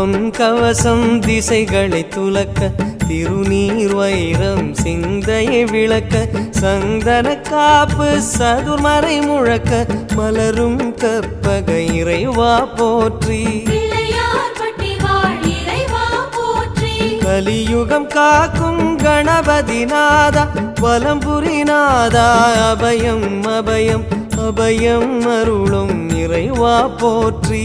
பொன் கவசம் திசைகளை துலக்க திருநீர் வைரம் சிந்தையை விளக்க சந்தன காப்பு சதுர்மறை முழக்க மலரும் கற்பக இறைவா போற்றி கலியுகம் காக்கும் கணபதி நாதா வலம்புரி நாதா அபயம் அபயம் அபயம் அருளும் இறைவா போற்றி